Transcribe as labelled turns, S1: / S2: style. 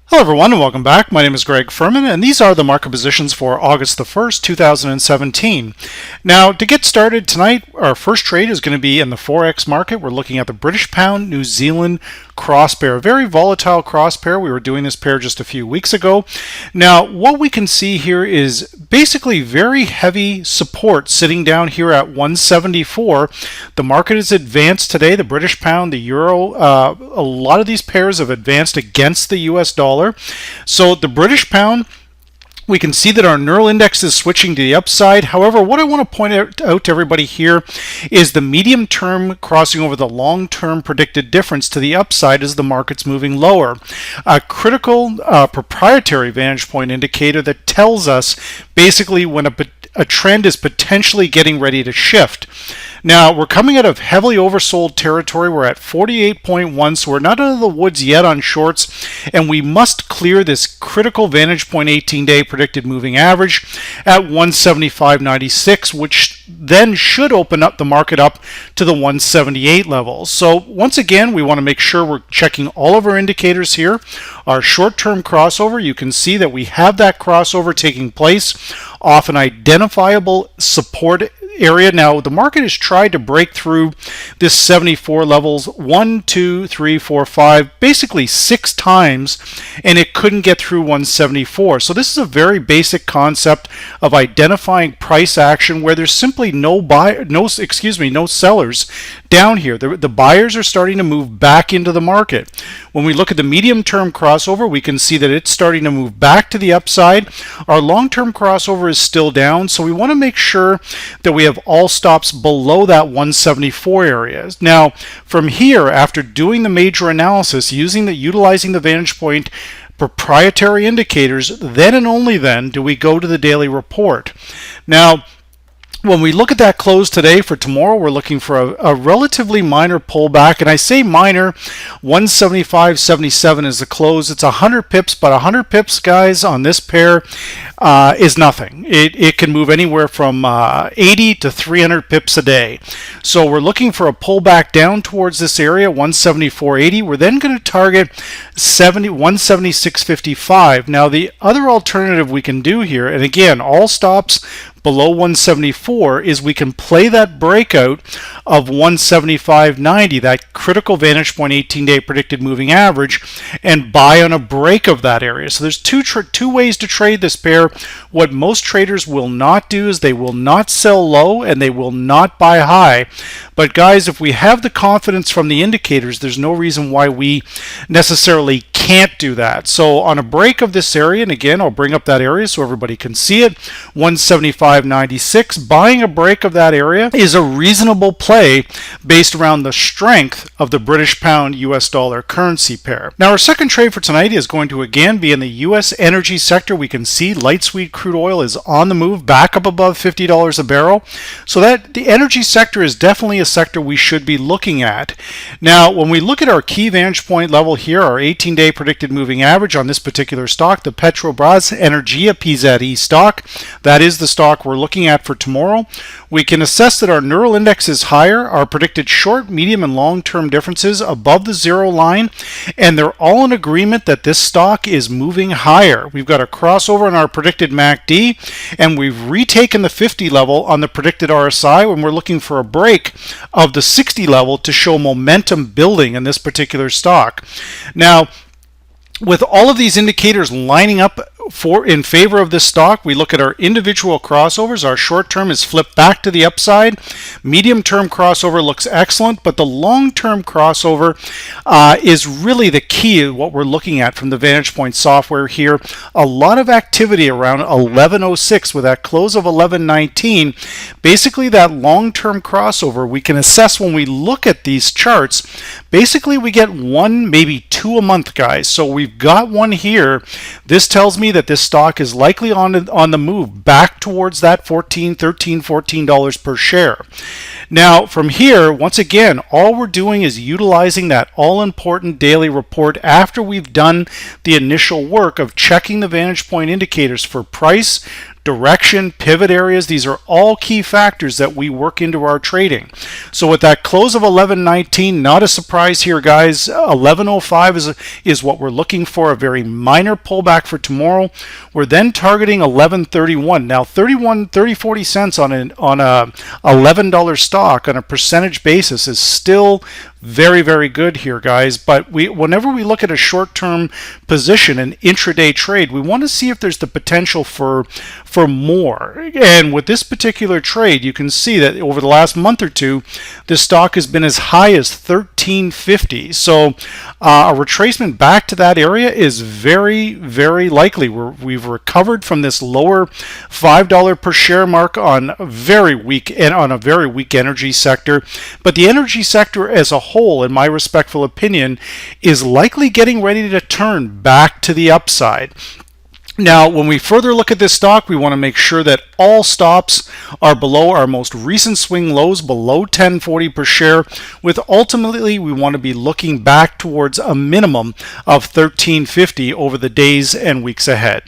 S1: Hello everyone and welcome back. My name is Greg Furman and these are the market positions for August the 1st, 2017. Now to get started tonight, our first trade is going to be in the Forex market. We're looking at the British Pound New Zealand cross pair, a very volatile cross pair. We were doing this pair just a few weeks ago. Now what we can see here is basically very heavy support sitting down here at 174. The market is advanced today. The British Pound, the Euro, a lot of these pairs have advanced against the US dollar. So the British Pound, we can see that our neural index is switching to the upside. However, what I want to point out to everybody here is the medium term crossing over the long term predicted difference to the upside as the market's moving lower. A critical proprietary vantage point indicator that tells us basically when a trend is potentially getting ready to shift. Now, we're coming out of heavily oversold territory. We're at 48.1, so we're not out of the woods yet on shorts, and we must clear this critical vantage point 18-day predicted moving average at 175.96, which then should open up the market up to the 178 levels. So once again, we want to make sure we're checking all of our indicators here. Our short-term crossover, you can see that we have that crossover taking place off an identifiable support area. Now the market has tried to break through this 74 levels 1, 2, 3, 4, 5, basically 6 times, and it couldn't get through 174. So this is a very basic concept of identifying price action where there's simply no sellers down here. The buyers are starting to move back into the market. When we look at the medium term crossover, we can see that it's starting to move back to the upside. Our long term crossover is still down, so we want to make sure that we have all stops below that 174 area. Now from here, after doing the major analysis utilizing the VantagePoint proprietary indicators, then and only then do we go to the daily report. Now when we look at that close today for tomorrow, we're looking for a relatively minor pullback, and I say minor. 175.77 is the close. It's 100 pips, but 100 pips, guys, on this pair is nothing. It can move anywhere from 80 to 300 pips a day. So we're looking for a pullback down towards this area, 174.80. We're then going to target 176.55. Now the other alternative we can do here, and again, all stops below 174, is we can play that breakout of 175.90, that critical vantage point 18-day predicted moving average, and buy on a break of that area. So there's two ways to trade this pair. What most traders will not do is they will not sell low and they will not buy high. But guys, if we have the confidence from the indicators, there's no reason why we necessarily can't do that. So on a break of this area, and again, I'll bring up that area so everybody can see it, 175.96, buying a break of that area is a reasonable play based around the strength of the British Pound US dollar currency pair. Now our second trade for tonight is going to again be in the U.S. Energy Sector. We can see light sweet crude oil is on the move back up above $50 a barrel. So that the energy sector is definitely a sector we should be looking at. Now when we look at our key vantage point level here, our 18-day predicted moving average on this particular stock, the Petrobras Energia PZE stock, that is the stock we're looking at for tomorrow. We can assess that our neural index is higher, our predicted short, medium, and long-term differences above the zero line, and they're all in agreement that this stock is moving higher. We've got a crossover on our predicted MACD, and we've retaken the 50 level on the predicted RSI when we're looking for a break of the 60 level to show momentum building in this particular stock. Now, with all of these indicators lining up in favor of this stock, we look at our individual crossovers. Our short term is flipped back to the upside. Medium term crossover looks excellent, but the long term crossover is really the key of what we're looking at from the VantagePoint software here. A lot of activity around 1106 with that close of 1119. Basically that long term crossover we can assess when we look at these charts. Basically we get one, maybe two a month, guys. So we've got one here. This tells me that this stock is likely on the move back towards that $14 per share. Now from here, once again, all we're doing is utilizing that all-important daily report after we've done the initial work of checking the VantagePoint indicators for price, direction, pivot areas. These are all key factors that we work into our trading. So with that close of 11.19, not a surprise here, guys. 11.05 is what we're looking for, a very minor pullback for tomorrow. We're then targeting 11.31. Now 30-40 cents on a $11 stock on a percentage basis is still very, very good here, guys. But whenever we look at a short-term position, an intraday trade, we want to see if there's the potential for more. And with this particular trade, you can see that over the last month or two, this stock has been as high as $13.50. So a retracement back to that area is very, very likely. We've recovered from this lower $5 per share mark on a very weak energy sector. But the energy sector as a whole, in my respectful opinion, is likely getting ready to turn back to the upside. Now, when we further look at this stock, we want to make sure that all stops are below our most recent swing lows, below 10.40 per share, with ultimately we want to be looking back towards a minimum of 13.50 over the days and weeks ahead.